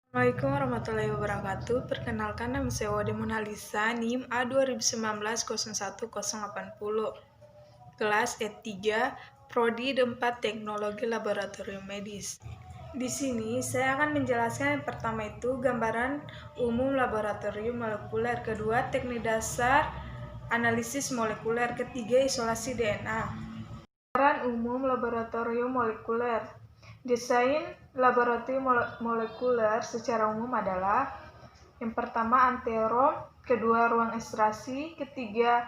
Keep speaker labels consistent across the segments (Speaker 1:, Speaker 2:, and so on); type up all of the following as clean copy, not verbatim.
Speaker 1: Assalamualaikum warahmatullahi wabarakatuh. Perkenalkan, nama saya Wade Monalisa, NIM A2019-01080. Kelas E3, Prodi D4 Teknologi Laboratorium Medis. Di sini saya akan menjelaskan yang pertama itu gambaran umum laboratorium molekuler, kedua teknik dasar analisis molekuler, ketiga isolasi DNA. Gambaran umum laboratorium molekuler. Desain laboratorium molekuler secara umum adalah yang pertama anterom, kedua ruang ekstraksi, ketiga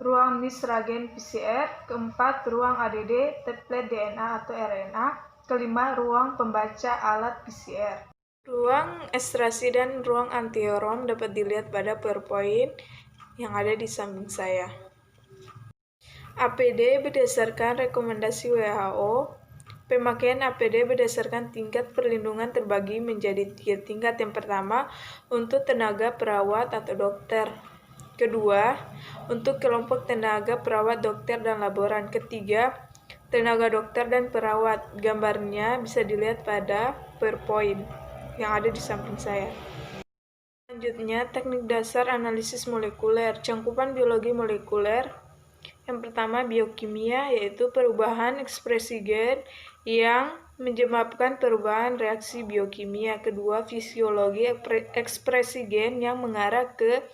Speaker 1: ruang misragen PCR, keempat ruang ADD template DNA atau RNA, kelima ruang pembaca alat PCR. Ruang ekstraksi dan ruang anterom dapat dilihat pada PowerPoint yang ada di samping saya. APD berdasarkan rekomendasi WHO. Pemakaian APD berdasarkan tingkat perlindungan terbagi menjadi 3 tingkat. Yang pertama, untuk tenaga perawat atau dokter. Kedua, untuk kelompok tenaga perawat, dokter, dan laboran. Ketiga, tenaga dokter dan perawat. Gambarnya bisa dilihat pada PowerPoint yang ada di samping saya. Selanjutnya, teknik dasar analisis molekuler. Cakupan biologi molekuler. Yang pertama, biokimia, yaitu perubahan ekspresi gen yang menyebabkan perubahan reaksi biokimia. Kedua, fisiologi ekspresi gen yang mengarah ke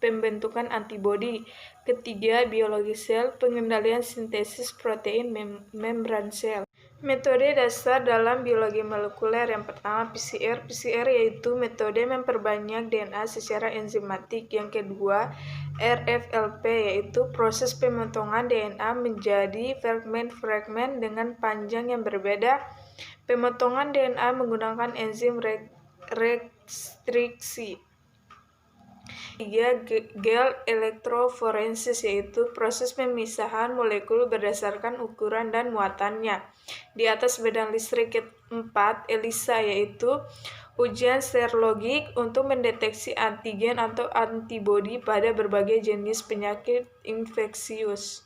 Speaker 1: pembentukan antibodi. Ketiga, biologi sel, pengendalian sintesis protein membran sel. Metode dasar dalam biologi molekuler. Yang pertama, PCR. PCR yaitu metode memperbanyak DNA secara enzimatik. Yang kedua, RFLP yaitu proses pemotongan DNA menjadi fragmen-fragmen dengan panjang yang berbeda. Pemotongan DNA menggunakan enzim restriksi. Tiga, gel elektroforesis yaitu proses pemisahan molekul berdasarkan ukuran dan muatannya di atas medan listrik. Keempat, ELISA yaitu ujian serologik untuk mendeteksi antigen atau antibodi pada berbagai jenis penyakit infeksius.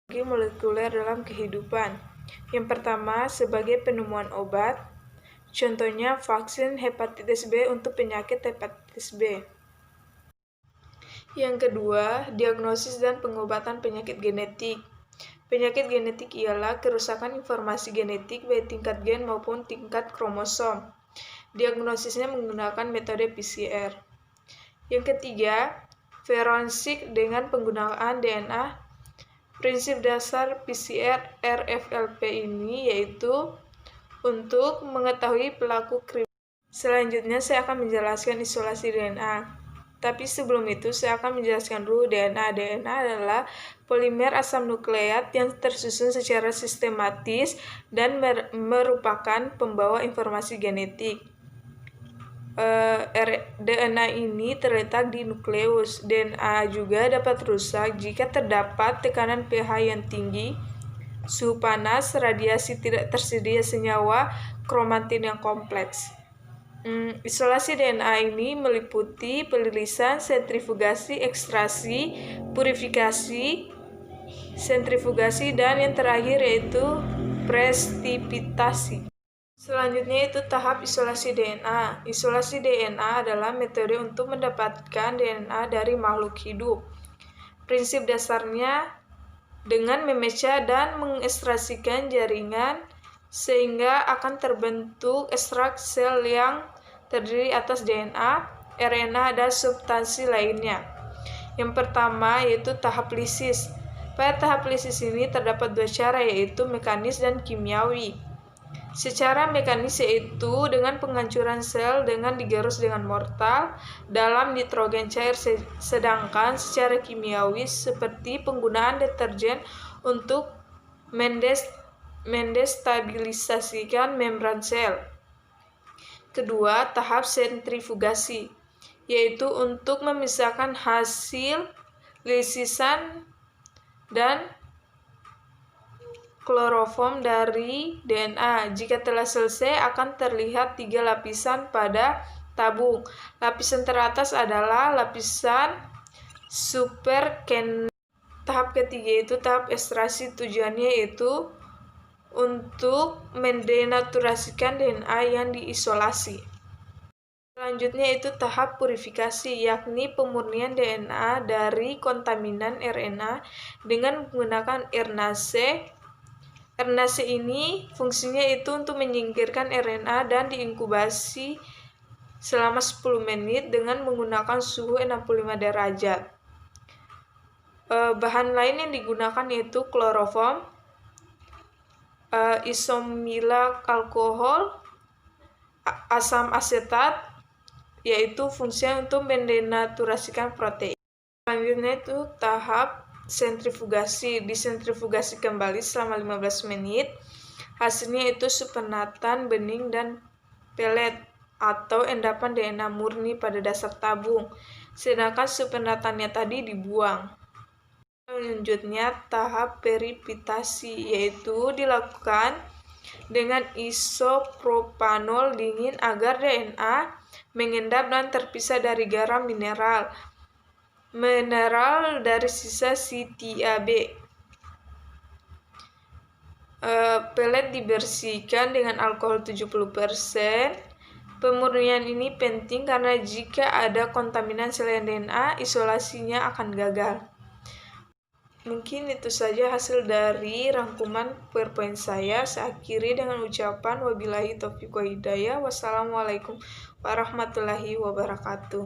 Speaker 1: Biologi molekuler dalam kehidupan. Yang pertama, sebagai penemuan obat. Contohnya vaksin hepatitis B untuk penyakit hepatitis B. Yang kedua, diagnosis dan pengobatan penyakit genetik. Penyakit genetik ialah kerusakan informasi genetik baik tingkat gen maupun tingkat kromosom. Diagnosisnya menggunakan metode PCR. Yang ketiga, forensik dengan penggunaan DNA. Prinsip dasar PCR RFLP ini yaitu untuk mengetahui pelaku kriminal. Selanjutnya saya akan menjelaskan isolasi DNA. Tapi sebelum itu saya akan menjelaskan dulu DNA. DNA adalah polimer asam nukleat yang tersusun secara sistematis dan merupakan pembawa informasi genetik. DNA ini terletak di nukleus. DNA juga dapat rusak jika terdapat tekanan pH yang tinggi, suhu panas, radiasi tidak tersedia senyawa, kromatin yang kompleks. Isolasi DNA ini meliputi pelilisan, sentrifugasi, ekstraksi, purifikasi, sentrifugasi, dan yang terakhir yaitu precipitasi. Selanjutnya itu tahap isolasi DNA. Isolasi DNA adalah metode untuk mendapatkan DNA dari makhluk hidup. Prinsip dasarnya dengan memecah dan mengekstraksikan jaringan sehingga akan terbentuk ekstrak sel yang terdiri atas DNA, RNA, dan substansi lainnya. Yang pertama yaitu tahap lisis. Pada tahap lisis ini terdapat dua cara, yaitu mekanis dan kimiawi. Secara mekanis yaitu dengan penghancuran sel dengan digerus dengan mortal dalam nitrogen cair, sedangkan secara kimiawi seperti penggunaan deterjen untuk mendestabilisasikan membran sel. Kedua, tahap sentrifugasi, yaitu untuk memisahkan hasil lisisan dan kloroform dari DNA. Jika telah selesai, akan terlihat 3 lapisan pada tabung. Lapisan teratas adalah lapisan superkinases. Tahap ketiga itu tahap ekstraksi. Tujuannya yaitu untuk mendenaturasikan DNA yang diisolasi. Selanjutnya itu tahap purifikasi, yakni pemurnian DNA dari kontaminan RNA dengan menggunakan RNase. RNase ini fungsinya itu untuk menyingkirkan RNA dan diinkubasi selama 10 menit dengan menggunakan suhu 65 derajat. Bahan lain yang digunakan yaitu kloroform, isomila alkohol, asam asetat, yaitu fungsinya untuk mendenaturasikan protein. Selanjutnya itu tahap sentrifugasi. Disentrifugasi kembali selama 15 menit. Hasilnya itu supernatan bening dan pelet atau endapan DNA murni pada dasar tabung. Sedangkan supernatannya tadi dibuang. Selanjutnya tahap peripitasi, yaitu dilakukan dengan isopropanol dingin agar DNA mengendap dan terpisah dari garam mineral dari sisa CTAB. Pelet dibersihkan dengan alkohol 70%. Pemurnian ini penting karena jika ada kontaminan selain DNA, isolasinya akan gagal. Mungkin itu saja hasil dari rangkuman PowerPoint saya. Saya akhiri dengan ucapan wabillahi taufiq wa hidayah. Wassalamualaikum warahmatullahi wabarakatuh.